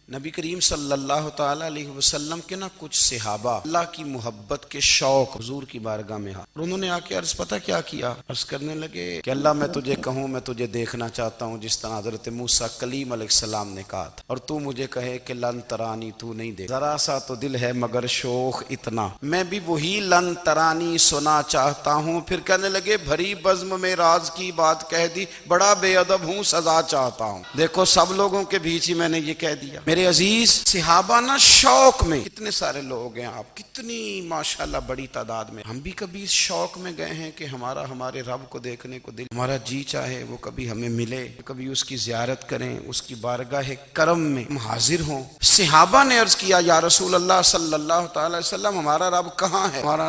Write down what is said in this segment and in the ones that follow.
نبی کریم صلی اللہ تعالی علیہ وسلم کے کچھ صحابہ اللہ کی محبت کے شوق حضور کی بارگاہ میں اور انہوں نے آ کے عرض پتہ کیا کیا، عرض کرنے لگے کہ اللہ میں تجھے کہوں میں تجھے دیکھنا چاہتا ہوں جس طرح حضرت موسیٰ کلیم علیہ السلام نے کہا تھا، اور تو مجھے کہے کہ لن ترانی تو نہیں دیکھ، ذرا سا تو دل ہے مگر شوق اتنا، میں بھی وہی لن ترانی سنا چاہتا ہوں۔ پھر کہنے لگے بھری بزم میں راز کی بات کہہ دی، بڑا بے ادب ہوں سزا چاہتا ہوں۔ دیکھو سب لوگوں کے بیچ ہی میں نے یہ کہہ دیا۔ میرے عزیز صحابہ شوق میں کتنے سارے لوگ ہیں، آپ کتنی ماشاءاللہ بڑی تعداد میں، ہم بھی کبھی اس شوق میں گئے ہیں کہ ہمارے رب کو دیکھنے کو دل ہمارا جی چاہے، وہ کبھی ہمیں ملے، کبھی اس کی زیارت کریں، اس کی بارگاہ کرم میں ہم حاضر ہوں۔ صحابہ نے عرض کیا یا رسول اللہ صلی اللہ تعالی علیہ وسلم ہمارا رب کہاں ہے؟ ہمارا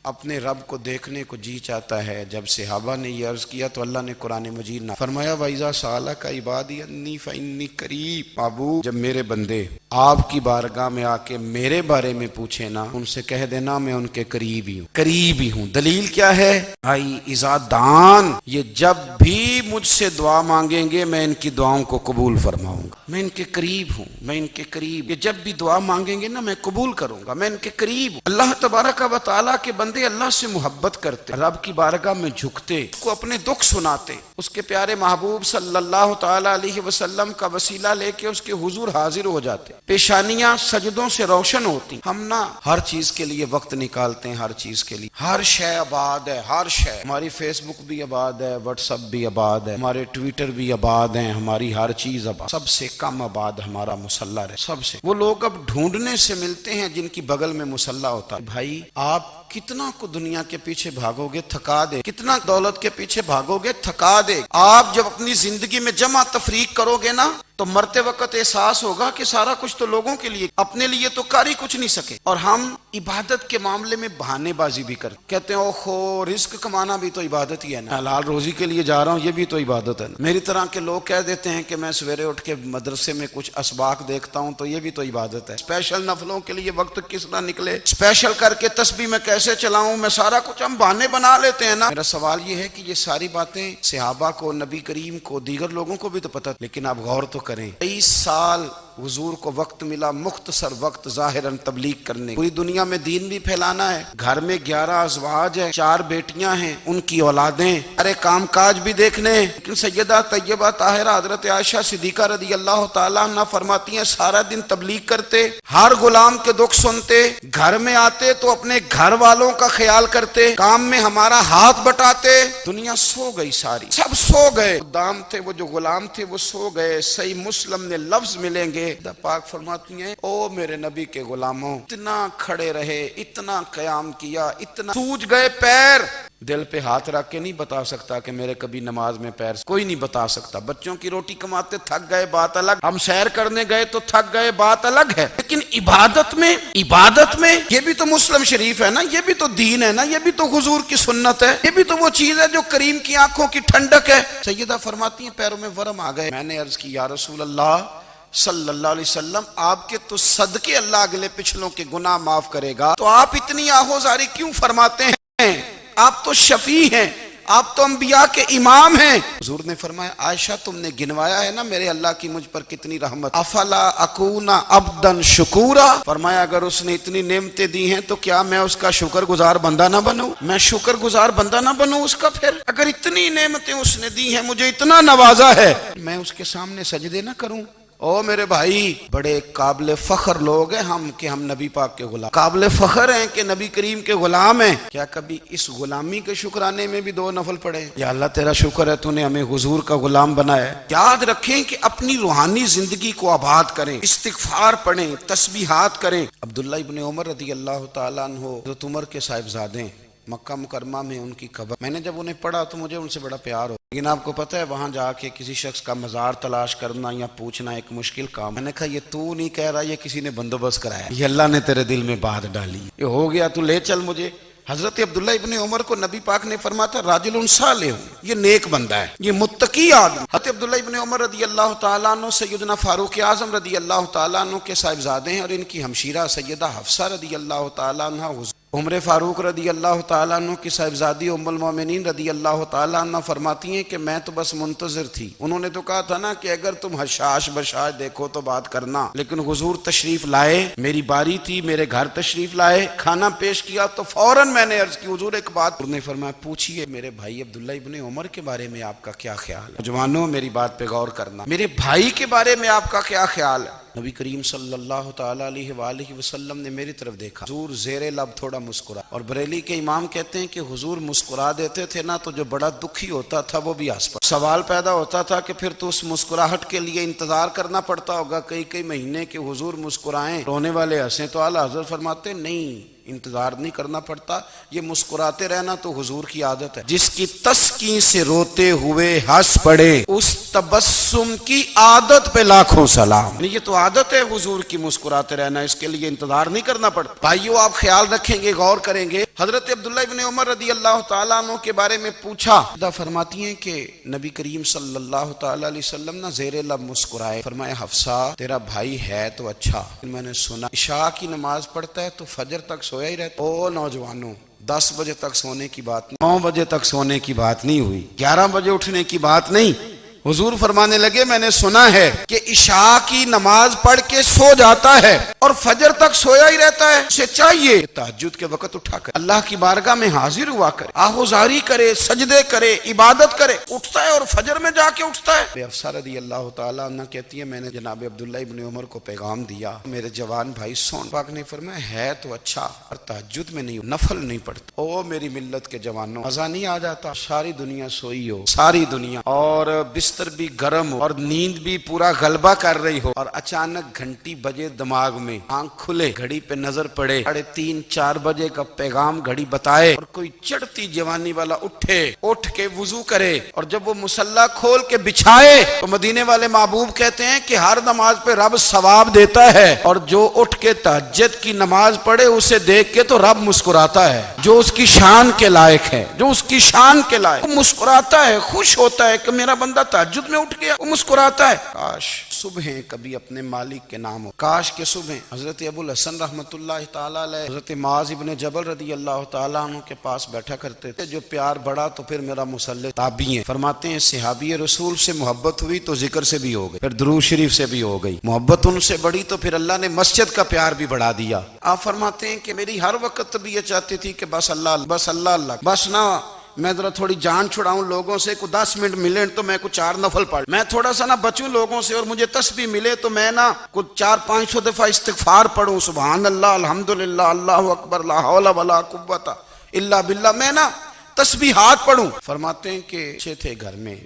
اپنے رب کو دیکھنے کو جی چاہتا ہے۔ جب صحابہ نے یہ عرض کیا تو اللہ نے قرآن مجید نہ فرمایا وَإِذَا سَأَلَكَ عِبَادِي عَنِّي فَإِنِّي قَرِيبٌ، بابو جب میرے بندے آپ کی بارگاہ میں آ کے میرے بارے میں پوچھے نا، ان سے کہہ دینا میں ان کے قریب ہی ہوں۔ دلیل کیا ہے؟ آئی اذا دان، یہ جب بھی مجھ سے دعا مانگیں گے میں ان کی دعاؤں کو قبول فرماؤں گا، میں ان کے قریب ہوں، میں ان کے قریب، یہ جب بھی دعا مانگیں گے نا میں قبول کروں گا، میں ان کے قریب ہوں۔ اللہ تبارک و تعالیٰ کے بندے اللہ سے محبت کرتے، رب کی بارگاہ میں جھکتے، اس کو اپنے دکھ سناتے، اس کے پیارے محبوب صلی اللہ تعالی علیہ وسلم کا وسیلہ لے کے اس کے حضور حاضر ہو جاتے، پیشانیاں سجدوں سے روشن ہوتی۔ ہم ہر چیز کے لیے وقت نکالتے ہیں، ہر چیز کے لیے، ہر شے آباد ہے، ہر شے، ہماری فیس بک بھی آباد ہے، واٹس ایپ بھی آباد ہے، ہمارے ٹویٹر بھی آباد ہیں، ہماری ہر چیز آباد، سب سے کم آباد ہمارا مصلی ہے، سب سے۔ وہ لوگ اب ڈھونڈنے سے ملتے ہیں جن کی بغل میں مصلی ہوتا ہے۔ بھائی آپ کتنا کو دنیا کے پیچھے بھاگو گے تھکا دے، کتنا دولت کے پیچھے بھاگو گے تھکا دے، آپ جب اپنی زندگی میں جمع تفریق کرو گے نا تو مرتے وقت احساس ہوگا کہ سارا کچھ تو لوگوں کے لیے، اپنے لیے تو کاری کچھ نہیں سکے۔ اور ہم عبادت کے معاملے میں بہانے بازی بھی کرتے، کہتے ہیں اوہو رزق کمانا بھی تو عبادت ہی ہے نا، حلال روزی کے لیے جا رہا ہوں یہ بھی تو عبادت ہے نا۔ میری طرح کے لوگ کہہ دیتے ہیں کہ میں سویرے اٹھ کے مدرسے میں کچھ اسباق دیکھتا ہوں تو یہ بھی تو عبادت ہے۔ اسپیشل نفلوں کے لیے وقت کس طرح نکلے، اسپیشل کر کے تسبیح میں کیسے چلاؤں، میں سارا کچھ ہم بہانے بنا لیتے ہیں نا۔ میرا سوال یہ ہے کہ یہ ساری باتیں صحابہ کو، نبی کریم کو، دیگر لوگوں کو بھی تو پتہ، لیکن آپ غور تو کریں 23 سال حضور کو وقت ملا، مختصر وقت ظاہراً تبلیغ کرنے، پوری دنیا میں دین بھی پھیلانا ہے، گھر میں 11 ازواج ہیں، 4 بیٹیاں ہیں، ان کی اولادیں، ارے کام کاج بھی دیکھنے ہیں۔ لیکن سیدہ طیبہ طاہرہ حضرت عائشہ صدیقہ رضی اللہ تعالیٰ عنہ فرماتی ہیں سارا دن تبلیغ کرتے، ہر غلام کے دکھ سنتے، گھر میں آتے تو اپنے گھر والوں کا خیال کرتے، کام میں ہمارا ہاتھ بٹاتے۔ دنیا سو گئی، ساری سب سو گئے، خدام تھے وہ جو غلام تھے وہ سو گئے۔ صحیح مسلم میں لفظ ملیں گے، پاک فرماتی ہیں او میرے نبی کے غلاموں اتنا کھڑے رہے، اتنا قیام کیا، اتنا سوج گئے پیر، دل پہ ہاتھ رکھ کے نہیں بتا سکتا کہ میرے کبھی نماز میں پیر، کوئی نہیں بتا سکتا۔ بچوں کی روٹی کماتے تھک گئے بات الگ، ہم سیر کرنے گئے تو تھک گئے بات الگ ہے، لیکن عبادت میں یہ بھی تو مسلم شریف ہے نا، یہ بھی تو دین ہے نا، یہ بھی تو حضور کی سنت ہے، یہ بھی تو وہ چیز ہے جو کریم کی آنکھوں کی ٹھنڈک ہے۔ سیدہ فرماتی ہیں پیروں میں ورم آ گئے، میں نے عرض کی یا رسول اللہ صلی اللہ علیہ وسلم آپ کے تو صدقے اللہ اگلے پچھلوں کے گناہ معاف کرے گا، تو آپ اتنی آہوزاری کیوں فرماتے ہیں؟ آپ تو شفیع ہیں، آپ تو انبیاء کے امام ہیں۔ حضور نے فرمایا عائشہ تم نے گنوایا ہے نا میرے اللہ کی مجھ پر کتنی رحمت، افلا اکون عبدا شکورا، فرمایا اگر اس نے اتنی نعمتیں دی ہیں تو کیا میں اس کا شکر گزار بندہ نہ بنوں، میں شکر گزار بندہ نہ بنوں اس کا؟ پھر اگر اتنی نعمتیں اس نے دی ہیں، مجھے اتنا نوازا ہے، میں اس کے سامنے سجدے نہ کروں؟ او میرے بھائی بڑے قابل فخر لوگ ہیں ہم کہ ہم نبی پاک کے غلام، قابل فخر ہیں کہ نبی کریم کے غلام ہیں۔ کیا کبھی اس غلامی کے شکرانے میں بھی 2 نفل پڑھے؟ یا اللہ تیرا شکر ہے تو نے ہمیں حضور کا غلام بنایا ہے۔ یاد رکھیں کہ اپنی روحانی زندگی کو آباد کریں، استغفار پڑھیں، تسبیحات کریں۔ عبداللہ ابن عمر رضی اللہ تعالیٰ عنہ حضرت عمر کے صاحبزادے مکہ مکرمہ میں ان کی قبر، میں نے جب انہیں پڑھا تو مجھے ان سے بڑا پیار ہو، لیکن آپ کو پتہ ہے وہاں جا کے کسی شخص کا مزار تلاش کرنا یا پوچھنا ایک مشکل کام۔ میں نے کہا یہ تو نہیں کہہ رہا، یہ کسی نے بندوبست کرایا، یہ اللہ نے تیرے دل میں بات ڈالی، یہ ہو گیا تو لے چل مجھے۔ حضرت عبداللہ ابن عمر کو نبی پاک نے فرمایا تھا راجل صالح، یہ نیک بندہ ہے، یہ متقی آدمی۔ حضرت عبداللہ ابن عمر رضی اللہ تعالیٰ عنہ سیدنا فاروق اعظم رضی اللہ تعالیٰ عنہ کے صاحبزادے ہیں، اور ان کی ہمشیرہ سیدہ حفصہ رضی اللہ تعالیٰ عنہ عمر فاروق رضی اللہ تعالیٰ عنہ کی صاحبزادی ام المومنین رضی اللہ تعالیٰ عنہ فرماتی ہیں کہ میں تو بس منتظر تھی. انہوں نے تو کہا تھا نا کہ اگر تم حشاش بشاش دیکھو تو بات کرنا، لیکن حضور تشریف لائے، میری باری تھی، میرے گھر تشریف لائے، کھانا پیش کیا تو فوراً میں نے عرض کی حضور ایک بات. انہوں نے فرمایا پوچھیے میرے بھائی عبداللہ ابن عمر کے بارے میں آپ کا کیا خیال ہے؟ جوانوں میری بات پہ غور کرنا، میرے بھائی کے بارے میں آپ کا کیا خیال ہے؟ نبی کریم صلی اللہ تعالیٰ علیہ وآلہ وسلم نے میری طرف دیکھا، حضور زیر لب تھوڑا مسکرا، اور بریلی کے امام کہتے ہیں کہ حضور مسکرا دیتے تھے نا تو جو بڑا دکھی ہوتا تھا وہ بھی ہنس پڑتا. سوال پیدا ہوتا تھا کہ پھر تو اس مسکراہٹ کے لیے انتظار کرنا پڑتا ہوگا کئی مہینے کہ حضور مسکرائیں، رونے والے ہنسیں، تو اعلیٰ حضرت فرماتے نہیں، انتظار نہیں کرنا پڑتا، یہ مسکراتے رہنا تو حضور کی عادت ہے. جس کی تسکین سے روتے ہوئے ہنس پڑے اس تبسم کی عادت پہ لاکھوں سلام. یہ تو عادت ہے حضور کی مسکراتے رہنا، اس کے لیے انتظار نہیں کرنا پڑتا. بھائیو آپ خیال رکھیں گے، غور کریں گے. حضرت عبداللہ ابن عمر رضی اللہ تعالیٰ عنہ کے بارے میں پوچھا، فرماتی ہیں کہ نبی کریم صلی اللہ تعالیٰ علیہ وسلم نہ زیر لب مسکرائے، فرمایا حفصہ تیرا بھائی ہے تو اچھا، میں نے سنا عشاء کی نماز پڑھتا ہے تو فجر تک سویا ہی رہتا. او نوجوانوں، 10 بجے تک سونے کی بات نہیں، 9 بجے تک سونے کی بات نہیں ہوئی، 11 بجے اٹھنے کی بات نہیں. حضور فرمانے لگے میں نے سنا ہے کہ عشاء کی نماز پڑھ کے سو جاتا ہے اور فجر تک سویا ہی رہتا ہے. اسے چاہیے تہجد کے وقت اٹھا کر اللہ کی بارگاہ میں حاضر ہوا کرے، آہوزاری کرے، سجدے کرے، عبادت کرے. اٹھتا ہے اور فجر میں جا کے اٹھتا ہے. حفصہ رضی اللہ تعالیٰ عنہ کہتی ہے میں نے جناب عبداللہ ابن عمر کو پیغام دیا، میرے جوان بھائی سون. پاک نے فرمایا ہے تو اچھا، اور تہجد میں نہیں، نفل نہیں پڑھتا. او میری ملت کے جوانوں، مزہ نہیں آ جاتا؟ ساری دنیا سوئی ہو، ساری دنیا، اور بستر بھی گرم ہو اور نیند بھی پورا غلبہ کر رہی ہو، اور اچانک گھنٹی بجے دماغ میں، آنکھ کھلے، گھڑی پہ نظر پڑے 3:30-4 بجے کا پیغام گھڑی بتائے، اور کوئی چڑھتی جوانی والا اٹھ کے وضو کرے، اور جب وہ مصلی کھول کے بچھائے تو مدینے والے محبوب کہتے ہیں کہ ہر نماز پہ رب ثواب دیتا ہے، اور جو اٹھ کے تہجد کی نماز پڑھے اسے دیکھ کے تو رب مسکراتا ہے، جو اس کی شان کے لائق ہے، جو اس کی شان کے لائق، وہ مسکراتا ہے، خوش ہوتا ہے کہ میرا بندہ تہجد میں اٹھ گیا، وہ مسکراتا ہے. کاش صبح کبھی اپنے مالک کے نام ہو، کاش کے صبح. حضرت ابو الحسن رحمۃ اللہ تعالیٰ علیہ حضرت معاذ ابن جبل رضی اللہ تعالیٰ عنہ کے پاس بیٹھا کرتے تھے. جو پیار بڑھا تو پھر میرا مسلح تابعی ہیں. فرماتے ہیں صحابی رسول سے محبت ہوئی تو ذکر سے بھی ہو گئی، پھر درود شریف سے بھی ہو گئی. محبت ان سے بڑھی تو پھر اللہ نے مسجد کا پیار بھی بڑھا دیا. آپ فرماتے ہیں کہ میری ہر وقت طبیعت چاہتی تھی کہ بس اللہ بس اللہ اللہ، بس نہ میں ذرا تھوڑی جان چھڑاؤں لوگوں سے، کو 10 منٹ ملے تو میں کو 4 نفل پڑھ، میں تھوڑا سا نہ بچوں لوگوں سے، اور مجھے تسبیح ملے تو میں نہ کچھ 400-500 دفعہ استغفار پڑھوں، سبحان اللہ، الحمدللہ، اللہ اکبر، لا حول ولا قوت الا باللہ، میں نہ تسبیحات پڑھوں. فرماتے ہیں کہ اچھے تھے گھر میں،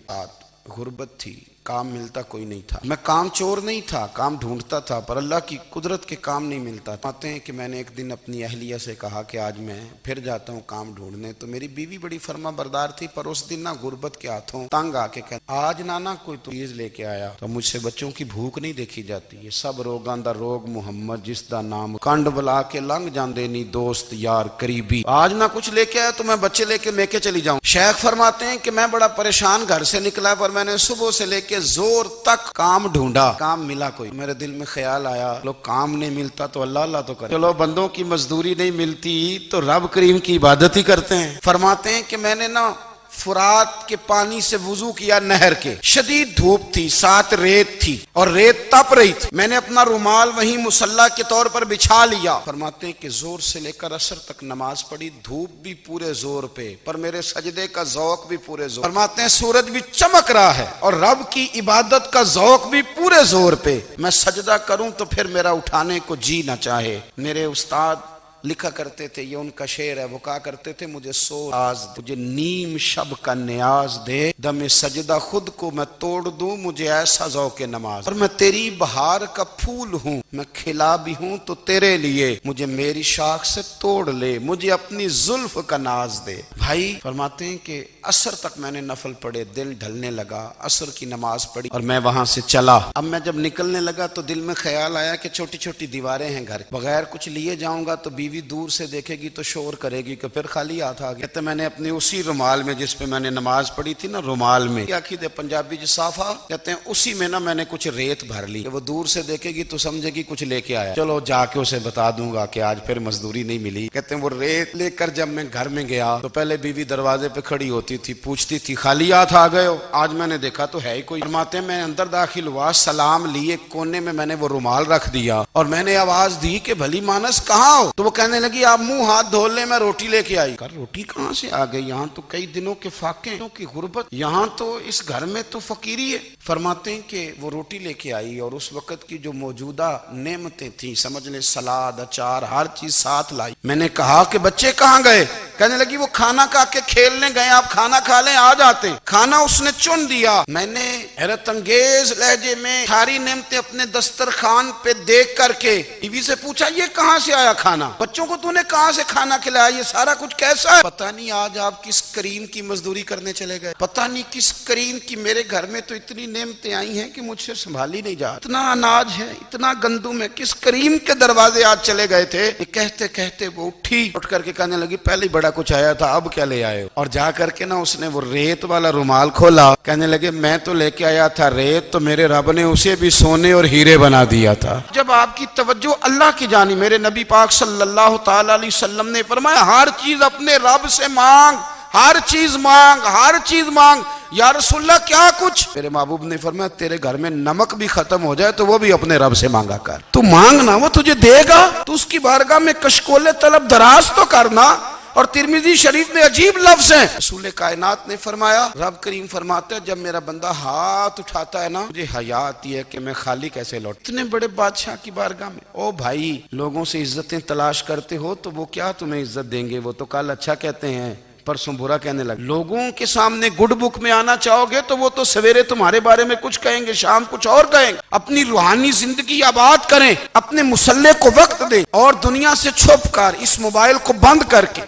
غربت تھی، کام ملتا کوئی نہیں تھا. میں کام چور نہیں تھا، کام ڈھونڈتا تھا، پر اللہ کی قدرت کے کام نہیں ملتا. کہتے ہیں کہ میں نے ایک دن اپنی اہلیہ سے کہا کہ آج میں پھر جاتا ہوں کام ڈھونڈنے. تو میری بیوی بڑی فرما بردار تھی، پر اس دن نہ غربت کے ہاتھوں تنگ آ کے کہ آج نانا کوئی چیز لے کے آیا تو مجھ سے بچوں کی بھوک نہیں دیکھی جاتی. یہ سب روگاں دا روگ محمد جس دا نام کنڈ بلا کے لنگ جاندے نی دوست یار قریبی. آج نہ کچھ لے کے آیا تو میں بچے لے کے میکے چلی جاؤں. شیخ فرماتے ہیں کہ میں بڑا پریشان گھر سے نکلا، پر میں نے صبح سے لے کے زور تک کام ڈھونڈا، کام ملا کوئی. میرے دل میں خیال آیا لو کام نہیں ملتا تو اللہ اللہ تو کرے، چلو بندوں کی مزدوری نہیں ملتی تو رب کریم کی عبادت ہی کرتے ہیں. فرماتے ہیں کہ میں نے نا فرات کے پانی سے وضو کیا، نہر کے، شدید دھوپ تھی، ساتھ ریت تھی اور ریت تپ رہی تھی. میں نے اپنا رومال وہیں مصلی کے طور پر بچھا لیا. فرماتے ہیں کہ زور سے لے کر عصر تک نماز پڑھی، دھوپ بھی پورے زور پہ، پر میرے سجدے کا ذوق بھی پورے زور. فرماتے ہیں سورج بھی چمک رہا ہے اور رب کی عبادت کا ذوق بھی پورے زور پہ. میں سجدہ کروں تو پھر میرا اٹھانے کو جی نہ چاہے. میرے استاد لکھا کرتے تھے، یہ ان کا شعر ہے، وہ کہا کرتے تھے مجھے سوز مجھے نیم شب کا نیاز دے، دم سجدہ خود کو میں توڑ دوں، مجھے ایسا ذوق نماز. اور میں تیری بہار کا پھول ہوں، میں کھلا بھی ہوں تو تیرے لیے، مجھے میری شاخ سے توڑ لے، مجھے اپنی زلف کا ناز دے. بھائی فرماتے ہیں کہ عصر تک میں نے نفل پڑھے، دل ڈھلنے لگا، عصر کی نماز پڑھی اور میں وہاں سے چلا. اب میں جب نکلنے لگا تو دل میں خیال آیا کہ چھوٹی چھوٹی دیواریں ہیں گھر، بغیر کچھ لیے جاؤں گا تو بیوی دور سے دیکھے گی تو شور کرے گی کہ پھر خالی ہاتھ آ گیا. کہتے میں نے اپنے اسی رومال میں جس پہ میں نے نماز پڑھی تھی نا، رومال میں کیا کیتے پنجابی جو صافہ کہتے ہیں، اسی میں نا میں نے کچھ ریت بھر لی. وہ دور سے دیکھے گی تو سمجھے گی کچھ لے کے آیا، چلو جا کے اسے بتا دوں گا کہ آج پھر مزدوری نہیں ملی. کہتے ہیں وہ ریت لے کر جب میں گھر میں گیا تو پہلے بیوی دروازے پہ کھڑی ہوتی تھی، پوچھتی تھی خالی ہاتھ آ گئے ہو؟ آج میں نے دیکھا تو ہے ہی کوئی. فرماتے ہیں میں اندر داخل ہوا، سلام لیے، کونے میں نے وہ رومال رکھ دیا اور میں نے آواز دی کہ بھلی مانس کہاں ہو؟ تو وہ کہنے لگی آپ منہ ہاتھ دھو لیں، میں روٹی لے کے آئی. روٹی کہاں سے آ گئی؟ یہاں تو کئی دنوں کے فاقے کی غربت، یہاں تو اس گھر میں تو فقیری ہے. فرماتے ہیں کہ وہ روٹی لے کے آئی اور اس وقت کی جو موجودہ نعمتیں تھیں، سمجھ لیں سلاد، اچار، ہر چیز ساتھ لائی. میں نے کہا کہ بچے کہاں گئے؟ کہنے لگی وہ کھانا کھا کے کھیلنے گئے، آپ کھانا کھا لیں آ جاتے. کھانا اس نے چن دیا. میں نے حیرت انگیز لہجے میں ساری نعمتیں اپنے دسترخوان پہ دیکھ کر کے بیوی سے پوچھا یہ کہاں سے آیا کھانا؟ بچوں کو تو نے کہاں سے کھانا کھلایا؟ یہ سارا کچھ کیسا ہے؟ پتہ نہیں آج آپ کس کریم کی مزدوری کرنے چلے گئے، پتہ نہیں کس کریم کی. میرے گھر میں تو اتنی نعمتیں آئی ہیں کہ مجھ سے سنبھالی نہیں جا، اتنا اناج ہے، اتنا گندم ہے، کس کریم کے دروازے آج چلے گئے تھے؟ یہ کہتے کہتے وہ اٹھی، اٹھ کر کے کہنے لگی پہلے ہی بڑا کچھ آیا تھا، اب کیا لے آئے ہو؟ اور جا کر کے نا اس نے وہ ریت والا رومال کھولا. کہنے لگے میں تو لے کے آیا تھا ریت، تو میرے رب نے اسے بھی سونے اور ہیرے بنا دیا تھا. جب آپ کی توجہ اللہ کی جانب، میرے نبی پاک صلی اللہ تعالی علیہ وسلم نے فرمایا ہر چیز اپنے رب سے مانگ، ہر چیز مانگ، ہر چیز مانگ. یا رسول اللہ کیا کچھ؟ میرے محبوب نے فرمایا تیرے گھر میں نمک بھی ختم ہو جائے تو وہ بھی اپنے رب سے مانگا کر. تو مانگنا، وہ تجھے دے گا، تو اس کی بارگاہ میں کشکول طلب دراز تو کرنا. اور ترمذی شریف میں عجیب لفظ ہیں، رسول کائنات نے فرمایا، رب کریم فرماتا ہے جب میرا بندہ ہاتھ اٹھاتا ہے نا، مجھے حیا آتی ہے کہ میں خالی کیسے لوٹ. اتنے بڑے بادشاہ کی بارگاہ میں او بھائی، لوگوں سے عزتیں تلاش کرتے ہو تو وہ کیا تمہیں عزت دیں گے؟ وہ تو کل اچھا کہتے ہیں پرسوں برا کہنے لگے. لوگوں کے سامنے گڈ بک میں آنا چاہو گے تو وہ تو سویرے تمہارے بارے میں کچھ کہیں گے، شام کچھ اور کہیں گے. اپنی روحانی زندگی آباد کریں، اپنے مسلح کو وقت دیں اور دنیا سے چھپ کر، اس موبائل کو بند کر کے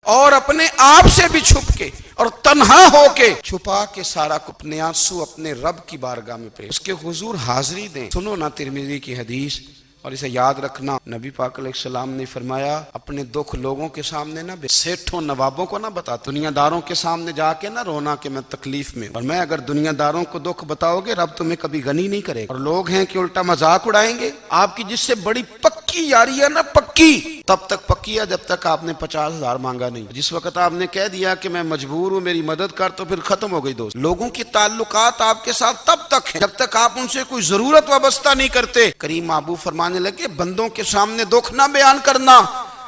اور اپنے آپ سے بھی چھپ کے اور تنہا ہو کے چھپا کے سارا کو اپنے آنسو اپنے رب کی بارگاہ میں پیش، اس کے حضور حاضری دیں. سنو نا ترمذی کی حدیث اور اسے یاد رکھنا. نبی پاک علیہ السلام نے فرمایا اپنے دکھ لوگوں کے سامنے نہ، سیٹھوں نوابوں کو نہ بتا، دنیا داروں کے سامنے جا کے نہ رونا کہ میں تکلیف میں. اور میں اگر دنیا داروں کو دکھ بتاؤ گے رب تمہیں کبھی غنی نہیں کرے گا. اور لوگ ہیں کہ الٹا مذاق اڑائیں گے. آپ کی جس سے بڑی پکی یاری ہے نا، پکی تب تک پکی ہے جب تک آپ نے 50,000 مانگا نہیں. جس وقت آپ نے کہہ دیا کہ میں مجبور ہوں میری مدد کر تو پھر ختم ہو گئی دوست. لوگوں کی تعلقات آپ کے ساتھ تب تک ہیں جب تک آپ ان سے کوئی ضرورت وابستہ نہیں کرتے. کریم محبوب فرمانے لگے بندوں کے سامنے دکھ نہ بیان کرنا،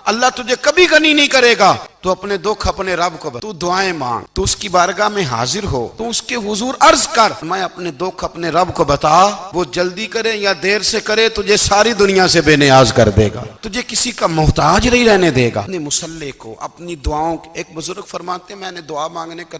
اللہ تجھے کبھی غنی نہیں کرے گا. تو اپنے دکھ اپنے رب کو بتا، تو دعائیں مانگ، تو اس کی بارگاہ میں حاضر ہو، تو اس کے حضور عرض کر میں اپنے دکھ اپنے رب کو بتا، وہ جلدی کرے یا دیر سے کرے تجھے ساری دنیا سے بے نیاز کر دے گا، تجھے کسی کا محتاج نہیں رہنے دے گا. اپنے مسلح کو، اپنی دعاؤں. ایک بزرگ فرماتے ہیں میں نے دعا مانگنے کا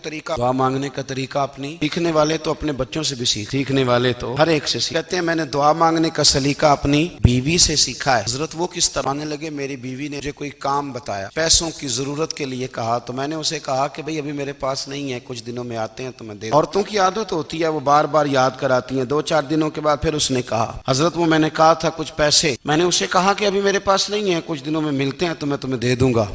طریقہ اپنی سیکھنے والے تو اپنے بچوں سے بھی سیکھنے والے تو ہر ایک سے کہتے ہیں میں نے دعا مانگنے کا سلیقہ اپنی بیوی سے سیکھا ہے. حضرت وہ کس طرح آنے لگے، میری بیوی نے مجھے کوئی کام بتایا، پیسوں کی ضرورت کے لیے کہا، تو میں نے اسے کہا کہ بھئی ابھی میرے پاس نہیں ہے، کچھ دنوں میں آتے ہیں تو میں دے دوں. عورتوں کی عادت ہوتی ہے وہ بار بار یاد کراتی ہیں. 2-4 دنوں کے بعد پھر اس نے کہا حضرت وہ میں نے کہا تھا کچھ پیسے، میں نے اسے کہا کہ ابھی میرے پاس نہیں ہے، کچھ دنوں میں ملتے ہیں تو میں تمہیں دے دوں گا.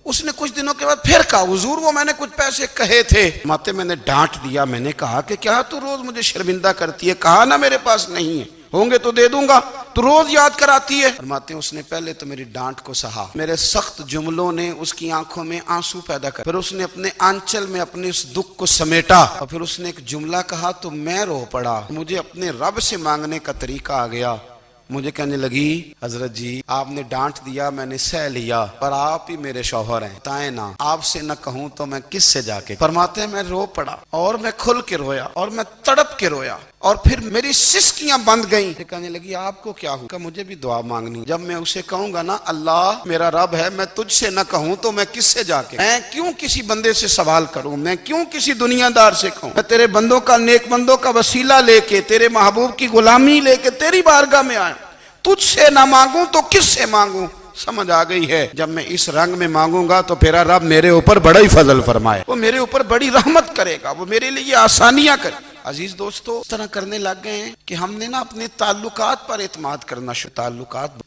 اس نے کچھ دنوں کے بعد پھر کہا حضور وہ میں نے کچھ پیسے کہے تھے. ماتے میں نے ڈانٹ دیا، میں نے کہا کہ کیا تو روز مجھے شرمندہ کرتی ہے، کہا نا میرے پاس نہیں ہے، ہوں گے تو دے دوں گا، تو روز یاد کراتی ہے. فرماتے ہیں اس نے پہلے تو میری ڈانٹ کو سہا، میرے سخت جملوں نے اس کی آنکھوں میں آنسو پیدا کر، پھر اس نے اپنے آنچل میں اپنے اس دکھ کو سمیٹا اور پھر اس نے ایک جملہ کہا تو میں رو پڑا. مجھے اپنے رب سے مانگنے کا طریقہ آ گیا. مجھے کہنے لگی حضرت جی آپ نے ڈانٹ دیا میں نے سہ لیا، پر آپ ہی میرے شوہر ہیں، بتائیں نا آپ سے نہ کہوں تو میں کس سے جا کے. فرماتے ہیں میں رو پڑا اور میں کھل کے رویا اور میں تڑپ کے رویا اور پھر میری سسکیاں بند گئیں. کہنے لگی آپ کو کیا ہوا؟ کہ مجھے بھی دعا مانگنی. جب میں اسے کہوں گا نا اللہ میرا رب ہے، میں تجھ سے نہ کہوں تو میں کس سے جا کے، میں کیوں کسی بندے سے سوال کروں، میں کیوں کسی دنیا دار سے کہوں. میں تیرے بندوں کا، نیک بندوں کا وسیلہ لے کے، تیرے محبوب کی غلامی لے کے تیری بارگاہ میں آیا، تجھ سے نہ مانگوں تو کس سے مانگوں. سمجھ آ گئی ہے جب میں اس رنگ میں مانگوں گا تو پھر رب میرے اوپر بڑا ہی فضل فرمائے، وہ میرے اوپر بڑی رحمت کرے گا، وہ میرے لیے آسانیاں کرے. عزیز دوستو اس طرح کرنے لگ گئے ہیں کہ ہم نے نا اپنے تعلقات پر اعتماد کرنا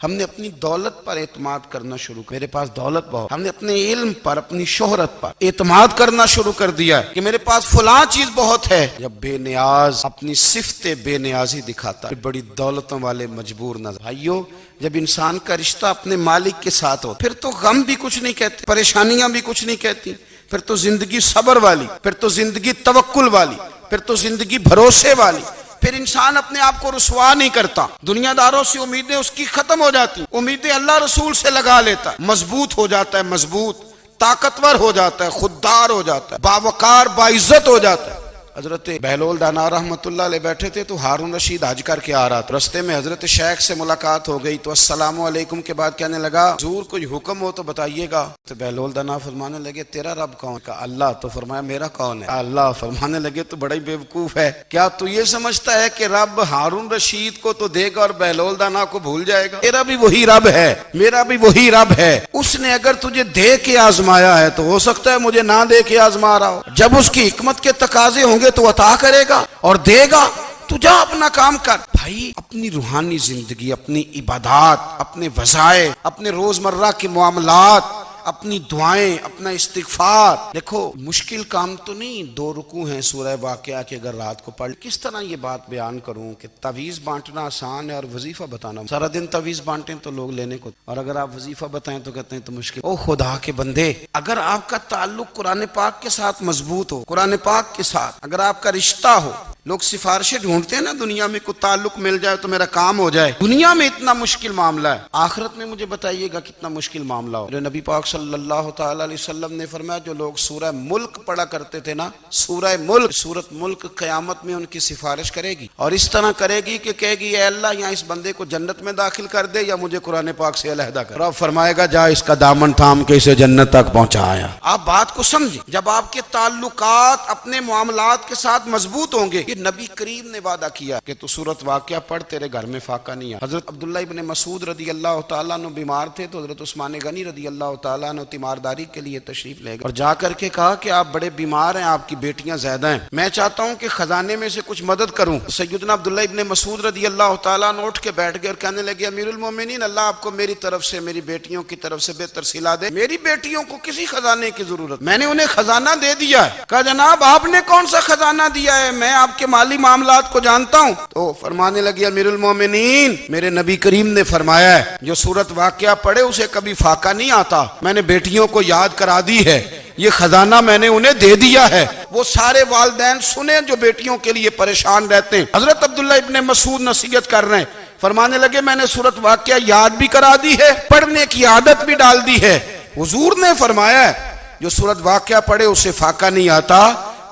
ہم نے اپنی دولت پر اعتماد کرنا شروع کر، میرے پاس دولت بہت، ہم نے اپنے علم پر، اپنی شہرت پر اعتماد کرنا شروع کر دیا ہے کہ میرے پاس فلاں چیز بہت ہے۔ جب بے نیاز اپنی صفت بے نیازی دکھاتا ہے، بڑی دولتوں والے مجبور نظر۔ بھائیو، جب انسان کا رشتہ اپنے مالک کے ساتھ ہو پھر تو غم بھی کچھ نہیں کہتے، پریشانیاں بھی کچھ نہیں کہتی، پھر تو زندگی صبر والی، پھر تو زندگی توکل والی، پھر تو زندگی بھروسے والی، پھر انسان اپنے آپ کو رسوا نہیں کرتا، دنیا داروں سے امیدیں اس کی ختم ہو جاتی، امیدیں اللہ رسول سے لگا لیتا، مضبوط ہو جاتا ہے، مضبوط، طاقتور ہو جاتا ہے، خوددار ہو جاتا ہے، باوقار باعزت ہو جاتا ہے۔ حضرت بہلول دانا رحمۃ اللہ علیہ بیٹھے تھے تو ہارون رشید حج کر کے آ رہا تھا، رستے میں حضرت شیخ سے ملاقات ہو گئی تو السلام علیکم کے بعد کہنے لگا حضور کوئی حکم ہو تو بتائیے گا۔ تو بہلول دانا فرمانے لگے تیرا رب کون؟ کہا اللہ۔ تو فرمایا میرا کون ہے؟ اللہ۔ فرمانے لگے تو بڑا ہی بیوقوف ہے، کیا تو یہ سمجھتا ہے کہ رب ہارون رشید کو تو دے گا اور بہلول دانا کو بھول جائے گا؟ میرا بھی وہی رب ہے، میرا بھی وہی رب ہے، اس نے اگر تجھے دے کے آزمایا ہے تو ہو سکتا ہے مجھے نہ دے کے آزما رہا ہو، جب اس کی حکمت کے تقاضے ہوں گے تو عطا کرے گا اور دے گا، تو جا اپنا کام کر۔ بھائی اپنی روحانی زندگی، اپنی عبادات، اپنے وظائف، اپنے روزمرہ کے معاملات، اپنی دعائیں، اپنا استغفار، دیکھو مشکل کام تو نہیں، 2 رکوع ہیں سورہ واقعہ کے، اگر رات کو پڑھ کس طرح یہ بات بیان کروں کہ تعویذ بانٹنا آسان ہے اور وظیفہ بتانا، سارا دن تعویذ بانٹیں تو لوگ لینے کو، اور اگر آپ وظیفہ بتائیں تو کہتے ہیں تو مشکل۔ او خدا کے بندے، اگر آپ کا تعلق قرآن پاک کے ساتھ مضبوط ہو، قرآن پاک کے ساتھ اگر آپ کا رشتہ ہو، لوگ سفارشیں ڈھونڈتے ہیں نا دنیا میں، کوئی تعلق مل جائے تو میرا کام ہو جائے، دنیا میں اتنا مشکل معاملہ ہے، آخرت میں مجھے بتائیے گا کتنا مشکل معاملہ ہو۔ میرے نبی پاک صلی اللہ تعالی علیہ وسلم نے فرمایا جو لوگ سورہ ملک پڑھا کرتے تھے نا، سورہ ملک، سورت ملک قیامت میں ان کی سفارش کرے گی اور اس طرح کرے گی کہ کہے گی اے اللہ یہاں اس بندے کو جنت میں داخل کر دے یا مجھے قرآن پاک سے علیحدہ کر، رب فرمائے گا جا اس کا دامن تھام کے اسے جنت تک پہنچایا۔ آپ بات کو سمجھیں، جب آپ کے تعلقات اپنے معاملات کے ساتھ مضبوط ہوں گے، یہ نبی کریم نے وعدہ کیا کہ تو سورت واقعہ پڑھ تیرے گھر میں فاقہ نہیں آیا۔ حضرت عبداللہ ابن مسعود رضی اللہ تعالیٰ عنہ بیمار تھے تو حضرت عثمان غنی رضی اللہ تعالیٰ عنہ تیمارداری کے لیے تشریف لے گئے اور جا کر کے کہا کہ آپ بڑے بیمار ہیں، آپ کی بیٹیاں زیادہ ہیں، میں چاہتا ہوں کہ خزانے میں سے کچھ مدد کروں۔ سیدنا عبداللہ ابن مسعود رضی اللہ تعالیٰ عنہ اٹھ کے بیٹھ گئے اور کہنے لگے امیر المومنین اللہ آپ کو میری طرف سے، میری بیٹیوں کی طرف سے بہتر صلہ دے، میری بیٹیوں کو کسی خزانے کی ضرورت، میں نے انہیں خزانہ دے دیا ہے۔ کہا جناب آپ نے کون سا خزانہ دیا ہے، میں آپ کے مالی معاملات کو جانتا ہوں۔ تو فرمانے لگے امیر المومنین میرے نبی کریم نے فرمایا ہے جو سورت واقعہ پڑھے اسے کبھی فاقہ نہیں آتا، میں نے بیٹیوں کو یاد کرا دی ہے، یہ خزانہ میں نے انہیں دے دیا ہے۔ وہ سارے والدین سنیں جو بیٹیوں کے لیے پریشان رہتے ہیں۔ حضرت عبداللہ ابن مسعود نصیحت کر رہے ہیں، فرمانے لگے میں نے سورت واقعہ یاد بھی کرا دی ہے، پڑھنے کی عادت بھی ڈال دی ہے۔ حضور نے فرمایا ہے جو سورت واقعہ پڑھے اسے فاقہ نہیں آتا۔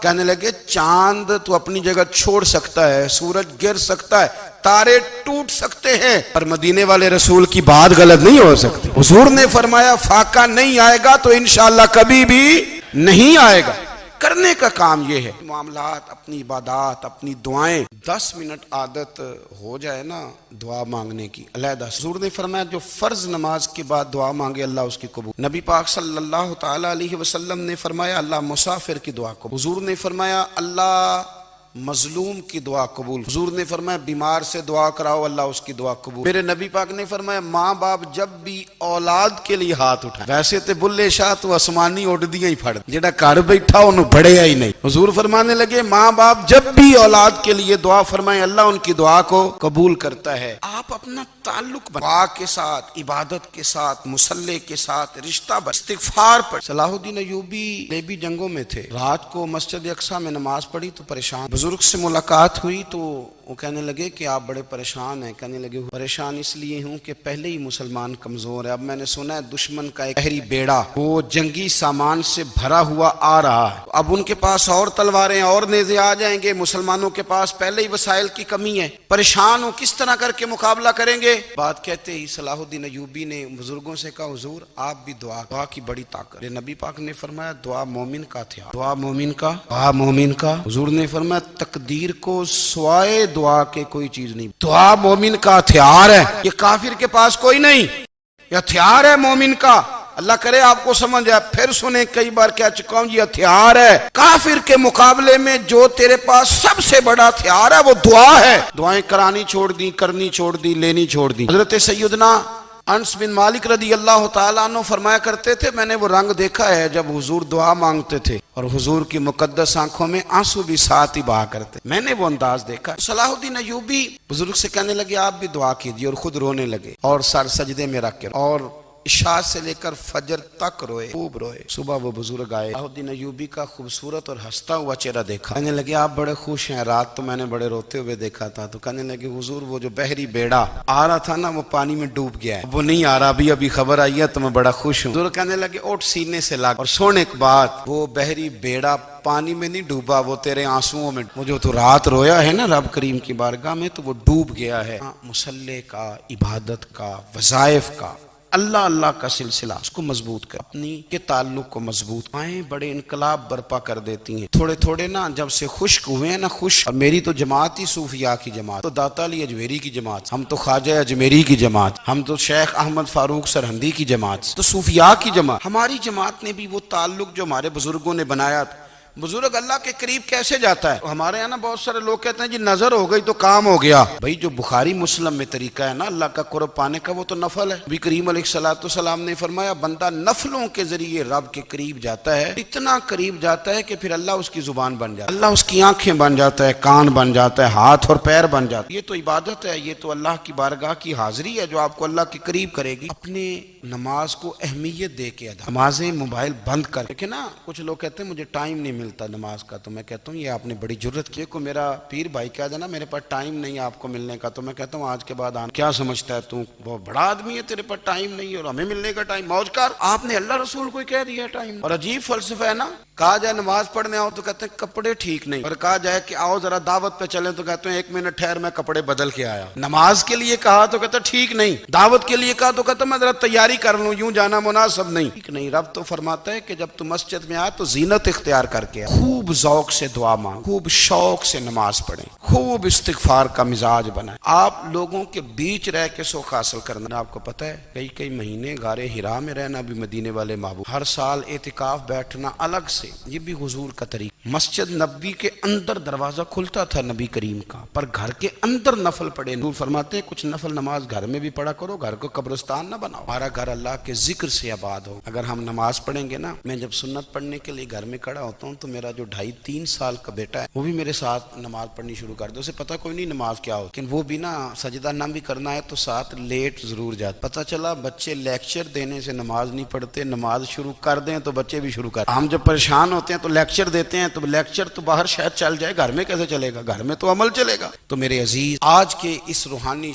کہنے لگے چاند تو اپنی جگہ چھوڑ سکتا ہے، سورج گر سکتا ہے، تارے ٹوٹ سکتے ہیں، پر مدینے والے رسول کی بات غلط نہیں ہو سکتی۔ حضور نے فرمایا فاقہ نہیں آئے گا تو انشاءاللہ کبھی بھی نہیں آئے گا۔ کرنے کا کام یہ ہے، معاملات، اپنی عبادات، اپنی دعائیں، 10 منٹ عادت ہو جائے نا دعا مانگنے کی علیحدہ۔ حضور نے فرمایا جو فرض نماز کے بعد دعا مانگے اللہ اس کی قبول۔ نبی پاک صلی اللہ تعالی علیہ وسلم نے فرمایا اللہ مسافر کی دعا قبول۔ حضور نے فرمایا اللہ مظلوم کی دعا قبول۔ حضور نے فرمایا بیمار سے دعا کراؤ اللہ اس کی دعا قبول۔ میرے نبی پاک نے فرمایا ماں باپ جب بھی اولاد کے لیے ہاتھ اٹھائیں، ویسے تے بلے شاہ تو آسمانی اڈدیاں ہی پھڑ، جڑا گھر بیٹھا انہوں بڑھیا ہی نہیں۔ حضور فرمانے لگے ماں باپ جب بھی اولاد کے لیے دعا فرمائیں اللہ ان کی دعا کو قبول کرتا ہے۔ آپ اپنا تعلق دعا کے ساتھ، عبادت کے ساتھ، مصلی کے ساتھ، رشتہ استغفار پر۔ صلاح الدین ایوبی لیبی جنگوں میں تھے، رات کو مسجد اقصی میں نماز پڑھی تو پریشان، بزرگ سے ملاقات ہوئی تو وہ کہنے لگے کہ آپ بڑے پریشان ہیں۔ کہنے لگے پریشان اس لیے ہوں کہ پہلے ہی مسلمان کمزور ہے، اب میں نے سنا ہے دشمن کا ایک بحری بیڑا وہ جنگی سامان سے بھرا ہوا آ رہا ہے، اب ان کے پاس اور تلواریں اور نیزے آ جائیں گے، مسلمانوں کے پاس پہلے ہی وسائل کی کمی ہے، پریشان ہوں کس طرح کر کے مقابلہ کریں گے۔ بات کہتے ہی صلاح الدین ایوبی نے بزرگوں سے کہا حضور آپ بھی دعا کی بڑی طاقت ہے۔ نبی پاک نے فرمایا دعا مومن کا ہتھیار، دعا مومن کا۔ حضور نے فرمایا تقدیر کو سوائے دعا کے کوئی چیز نہیں، دعا مومن کا ہتھیار ہے، یہ کافر کے پاس کوئی نہیں، یہ ہتھیار ہے مومن کا۔ اللہ کرے آپ کو سمجھ آئے. پھر سنیں, کئی بار کہہ چکا ہوں یہ ہتھیار ہے. کافر کے مقابلے میں جو تیرے پاس سب سے بڑا ہتھیار ہے وہ دعا ہے. دعائیں کرانی چھوڑ دی, کرنی چھوڑ دی, لینی چھوڑ دی. حضرت سیدنا انس بن مالک رضی اللہ تعالیٰ عنہ فرمایا کرتے تھے, میں نے وہ رنگ دیکھا ہے جب حضور دعا مانگتے تھے اور حضور کی مقدس آنکھوں میں آنسو بھی ساتھ ہی بہا کرتے. میں نے وہ انداز دیکھا. صلاح الدین ایوبی بزرگ سے کہنے لگے آپ بھی دعا کیجیے, اور خود رونے لگے اور سر سجدے میں رکھ کے, اور عشاء سے لے کر فجر تک روئے, خوب روئے. صبح وہ بزرگ آئے, صلاح الدین ایوبی کا خوبصورت اور ہنستا ہوا چہرہ دیکھا. کہنے لگے آپ بڑے خوش ہیں, رات تو میں نے بڑے روتے ہوئے دیکھا تھا. تو کہنے لگے حضور وہ جو بحری بیڑا آ رہا تھا نا وہ پانی میں ڈوب گیا ہے, وہ نہیں آ رہا, ابھی خبر آئی ہے تو میں بڑا خوش ہوں. حضور کہنے لگے اٹھ سینے سے لگ, اور سونے ایک بات, وہ بحری بیڑا پانی میں نہیں ڈوبا, وہ تیرے آنسوؤں میں. وہ جو تو رات رویا ہے نا رب کریم کی بارگاہ میں, تو وہ ڈوب گیا ہے. مصلی کا, عبادت کا, وظائف کا, اللہ اللہ کا سلسلہ, اس کو مضبوط کر, اپنی کے تعلق کو مضبوط. آئیں بڑے انقلاب برپا کر دیتی ہیں. تھوڑے تھوڑے نا جب سے خشک ہوئے ہیں نا, خشک. میری تو جماعت ہی صوفیاء کی جماعت, تو داتا علی اجمیری کی جماعت, ہم تو خواجہ اجمیری کی جماعت, ہم تو شیخ احمد فاروق سرہندی کی جماعت, تو صوفیاء کی جماعت. ہماری جماعت نے بھی وہ تعلق جو ہمارے بزرگوں نے بنایا تھا. بزرگ اللہ کے قریب کیسے جاتا ہے؟ ہمارے یہاں نا بہت سارے لوگ کہتے ہیں جی نظر ہو گئی تو کام ہو گیا. بھائی جو بخاری مسلم میں طریقہ ہے نا اللہ کا قرب پانے کا, وہ تو نفل ہے. نبی کریم علیہ الصلوۃ والسلام نے فرمایا بندہ نفلوں کے ذریعے رب کے قریب جاتا ہے, اتنا قریب جاتا ہے کہ پھر اللہ اس کی زبان بن جاتا ہے, اللہ اس کی آنکھیں بن جاتا ہے, کان بن جاتا ہے, ہاتھ اور پیر بن جاتا ہے. یہ تو عبادت ہے, یہ تو اللہ کی بارگاہ کی حاضری ہے جو آپ کو اللہ کے قریب کرے گی. اپنے نماز کو اہمیت دے کے ادا. نمازیں موبائل بند کر. دیکھیں نا کچھ لوگ کہتے ہیں مجھے ٹائم نہیں ملتا نماز کا, تو میں کہتا ہوں یہ آپ نے بڑی جرت کی. کو میرا پیر بھائی کہہ دینا میرے پاس ٹائم نہیں آپ کو ملنے کا, تو میں کہتا ہوں آج کے بعد آنا. کیا سمجھتا ہے تو بہت بڑا آدمی ہے, تیرے پاس ٹائم نہیں ہے اور ہمیں ملنے کا ٹائم. موج کر, آپ نے اللہ رسول کو ہی کہہ دیا ٹائم. اور عجیب فلسفہ ہے نا, کہا جائے نماز پڑھنے آؤ تو کہتے ہیں کپڑے ٹھیک نہیں, اور کہا جائے کہ آؤ ذرا دعوت پہ چلیں تو کہتے ہیں ایک منٹ ٹھہر میں کپڑے بدل کے آیا. نماز کے لیے کہا تو کہتا ٹھیک نہیں, دعوت کے لیے کہا تو کہتا میں ذرا تیاری کر لوں, یوں جانا مناسب نہیں. ٹھیک نہیں. رب تو فرماتا ہے کہ جب تم مسجد میں آئے تو زینت اختیار کر کے خوب ذوق سے دعا مانگ, خوب شوق سے نماز پڑھیں, خوب استغفار کا مزاج بنائیں. آپ لوگوں کے بیچ رہ کے سوکھ حاصل کرنا. آپ کو پتہ ہے کئی مہینے غار ہرا میں رہنا بھی مدینے والے محبوب, ہر سال اعتکاف بیٹھنا الگ سے, یہ بھی حضور کا طریقہ. مسجد نبی کے اندر دروازہ کھلتا تھا نبی کریم کا, پر گھر کے اندر نفل پڑھے. نور فرماتے ہیں کچھ نفل نماز گھر میں بھی پڑھا کرو, گھر کو قبرستان نہ بناؤ. ہمارا گھر اللہ کے ذکر سے آباد ہو. اگر ہم نماز پڑھیں گے نا, میں جب سنت پڑھنے کے لیے گھر میں کھڑا ہوتا ہوں تو میرا جو 2.5-3 سال کا بیٹا ہے وہ بھی میرے ساتھ نماز پڑھنی شروع کر دے. اسے پتہ کوئی نہیں نماز کیا ہو, لیکن وہ بھی نا سجدہ نہ بھی کرنا ہے تو ساتھ لیٹ ضرور جاتا. پتہ چلا بچے لیکچر دینے سے نماز نہیں پڑھتے, نماز شروع کر دیں تو بچے بھی شروع کر. ہم جب پریشان ہوتے ہیں تو لیکچر دیتے ہیں, تو لیکچر تو باہر شاید چل جائے, گھر میں کیسے چلے گا, گھر میں تو عمل چلے گا. تو میرے عزیز آج کے اس روحانی